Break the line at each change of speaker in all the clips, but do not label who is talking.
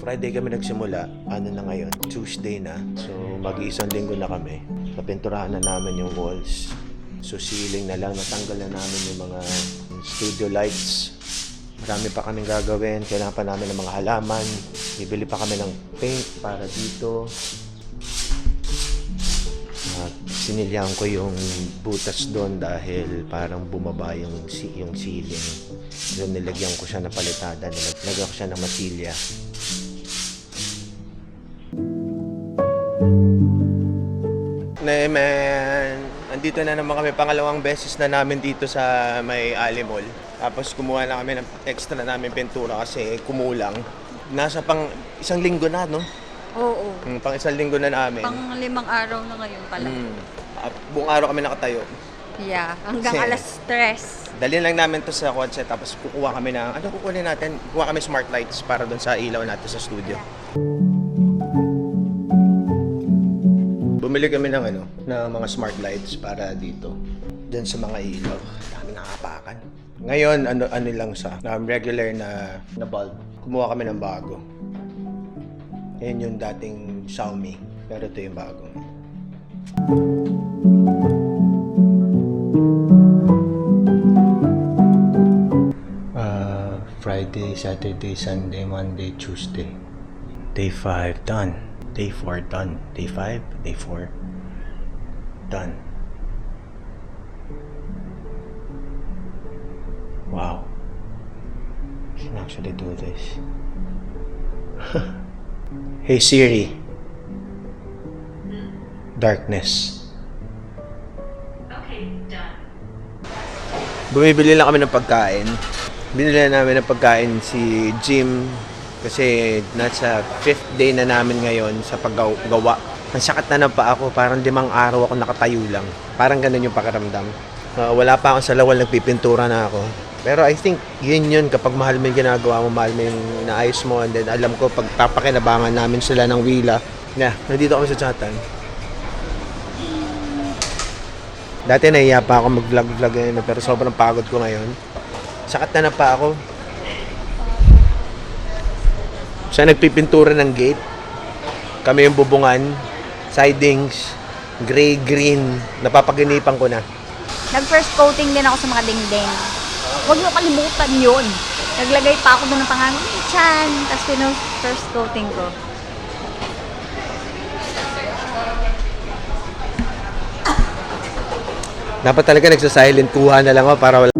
Friday kami nagsimula, ano na ngayon, Tuesday na. So mag-iisang linggo na kami. Napinturahan na namin yung walls. So ceiling na lang, natanggal na namin yung mga studio lights. Marami pa kaming gagawin, kailangan pa namin ng mga halaman. Bibili pa kami ng paint para dito. At sinilyan ko yung butas doon dahil parang bumaba yung ceiling. Doon nilagyan ko siya ng palitada, nilagyan ko siya ng masilya. Man, andito na naman kami, pangalawang beses na namin dito sa may Ali Mall. Tapos kumuha na kami ng extra namin pintura kasi kumulang. Nasa pang isang linggo na, no?
Oo.
Pang isang linggo na namin.
Pang 5 araw na ngayon pala.
Buong araw kami nakatayo.
Yeah, hanggang
Kasi,
alas 3.
Dalhin lang namin to sa kotse, tapos kukuha kami ng, kukunin natin? Kukuha kami smart lights para doon sa ilaw natin sa studio. Bumili kami ng ng mga smart lights para dito. Diyan sa mga ilaw. Dami nakapakan. Ngayon, ano lang sa regular na bulb. Kumuha kami ng bago. Yan yung dating Xiaomi. Pero ito yung bago. Friday, Saturday, Sunday, Monday, Tuesday. Day 5 done. Day 4 done. Day 5, day 4 done. Wow. I can actually do this. Hey Siri. Darkness.
Okay, done.
Bumibili lang kami ng pagkain. Binili namin ng pagkain si Jim kasi nasa 5th day na namin ngayon sa paggawa. Ang sakit na ng paa ko, parang 5 araw ako nakatayo lang. Parang ganun yung pakiramdam. Wala pa akong sa lawal, nagpipintura na ako. Pero I think yun kapag mahal mo yung ginagawa mo, mahal mo yung naayos mo, and then alam ko pag papakinabangan namin sila ng wila. Nandito kami sa Chatan. Dati nahiya pa ako mag-vlog ngayon, pero sobrang pagod ko ngayon. Sakit na pa ako. Siya nagpipintura ng gate. Kami yung bubungan, sidings, gray, green. Napapaginipan ko na.
Nag-first coating din ako sa mga dingding. Huwag niyo kalimutan yun. Naglagay pa ako doon ng pangalan, Chan. Tapos first coating ko.
Dapat talaga nagsasilent kuha na lang ako para wala.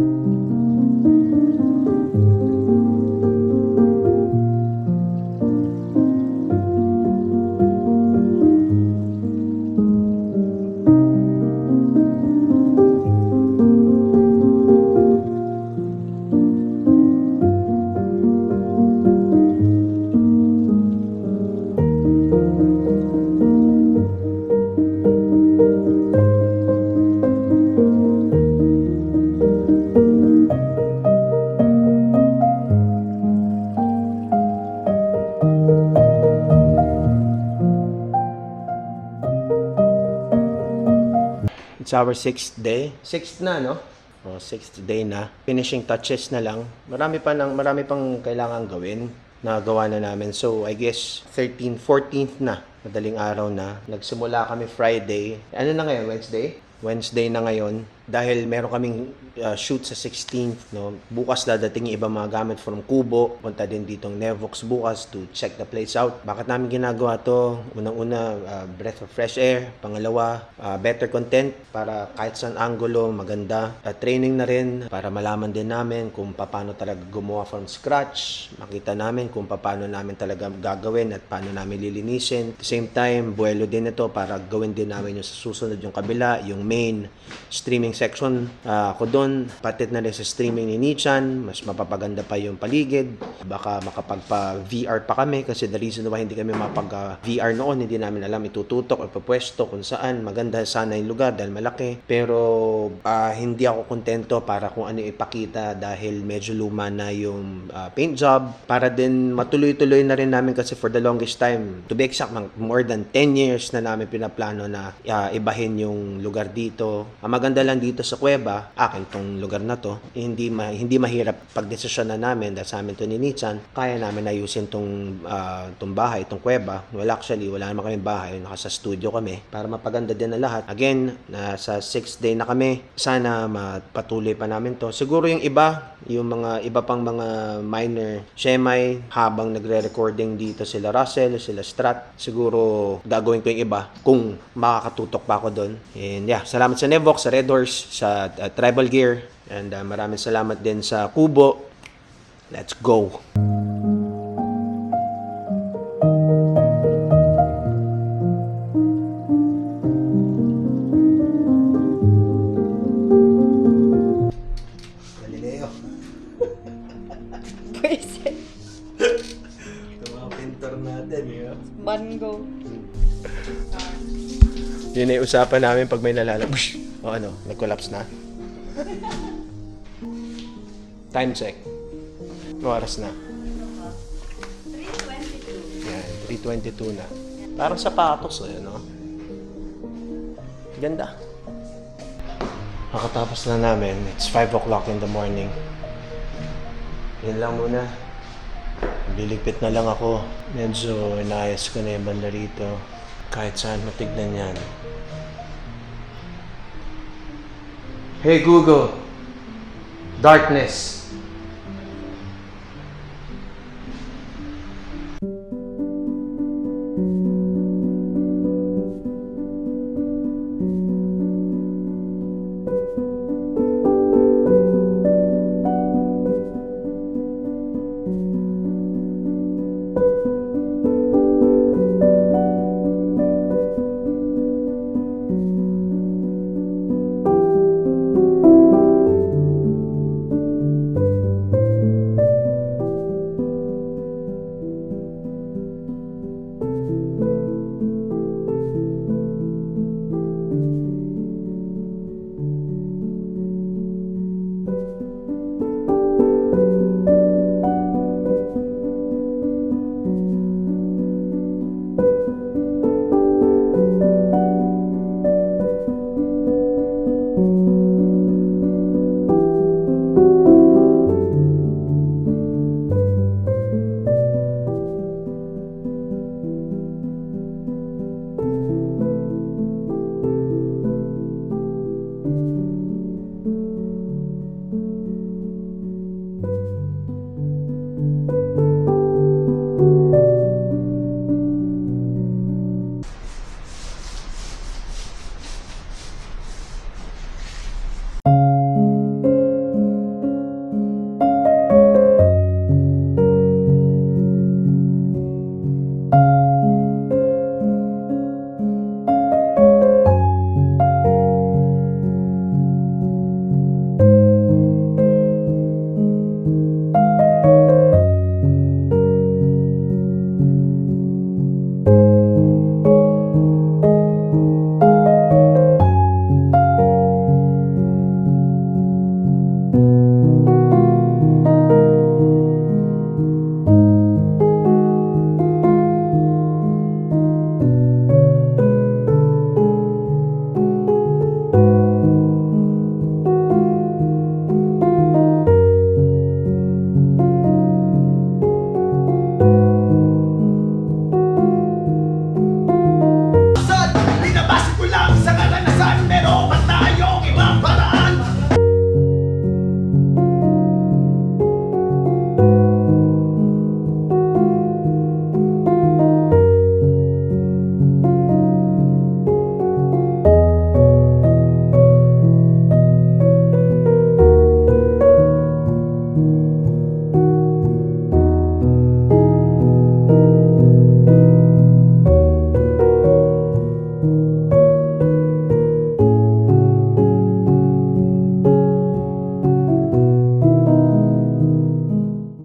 It's our 6th day. 6th na, no? 6th day na. Finishing touches na lang. Marami pang kailangan gawin na gawa na namin. So, I guess 13th, 14th na. Madaling araw na. Nagsimula kami Friday. Ano na ngayon? Wednesday? Wednesday na ngayon. Dahil meron kaming shoot sa 16th, no? Bukas dadating yung ibang mga gamit from Kubo. Punta din ditong Nevox bukas to check the place out. Bakit namin ginagawa to? Unang-una, breath of fresh air. Pangalawa, better content para kahit saan angulo, maganda. Training na rin para malaman din namin kung paano talaga gumawa from scratch. Makita namin kung paano namin talaga gagawin at paano namin lilinisin. At the same time, buwelo din ito para gawin din namin yung sa susunod yung kabila, yung main streaming section. Ako doon, patid na rin sa streaming ni Nichan, mas mapapaganda pa yung paligid. Baka makapagpa-VR pa kami kasi the reason why hindi kami mapag-VR noon, hindi namin alam itututok o papwesto kung saan. Maganda sana yung lugar dahil malaki. Pero hindi ako kontento para kung ano ipakita dahil medyo luma na yung paint job. Para din matuloy-tuloy na rin namin kasi for the longest time, to be exact, more than 10 years na namin pinaplano na ibahin yung lugar dito. Ang maganda lang dito sa Cueva, akin tong lugar na to, hindi mahirap pagdesisyon na namin dahil sa amin to ni Nichan, kaya namin ayusin tong bahay, tong Cueva. Well, actually, wala naman kaming bahay, nasa studio kami para mapaganda din na lahat. Again, nasa 6th day na kami, sana mapatuloy pa namin to. Siguro yung iba pang mga minor Shemay, habang nagre-recording dito sila Russell, sila Strat, siguro gagawin ko yung iba kung makakatutok pa ako doon. And yeah, salamat sa Nevox, sa Red Horse, sa Tribal Gear, and maraming salamat din sa Kubo. Let's go! Galileo.
Pwede.
Ito mga pintor natin, yun.
Mango.
Yun ay usapan namin pag may nalalabas. O ano, nag-collapse na. Time check. Oras na.
3:22.
Yan, 3:22 na. Parang sapatos, no? Ganda. Nakatapos na namin. It's 5 o'clock in the morning. Yan lang muna. Biligpit na lang ako. Medyo inayos ko na yung banda rito. Kahit saan matignan yan. Hey Google, darkness.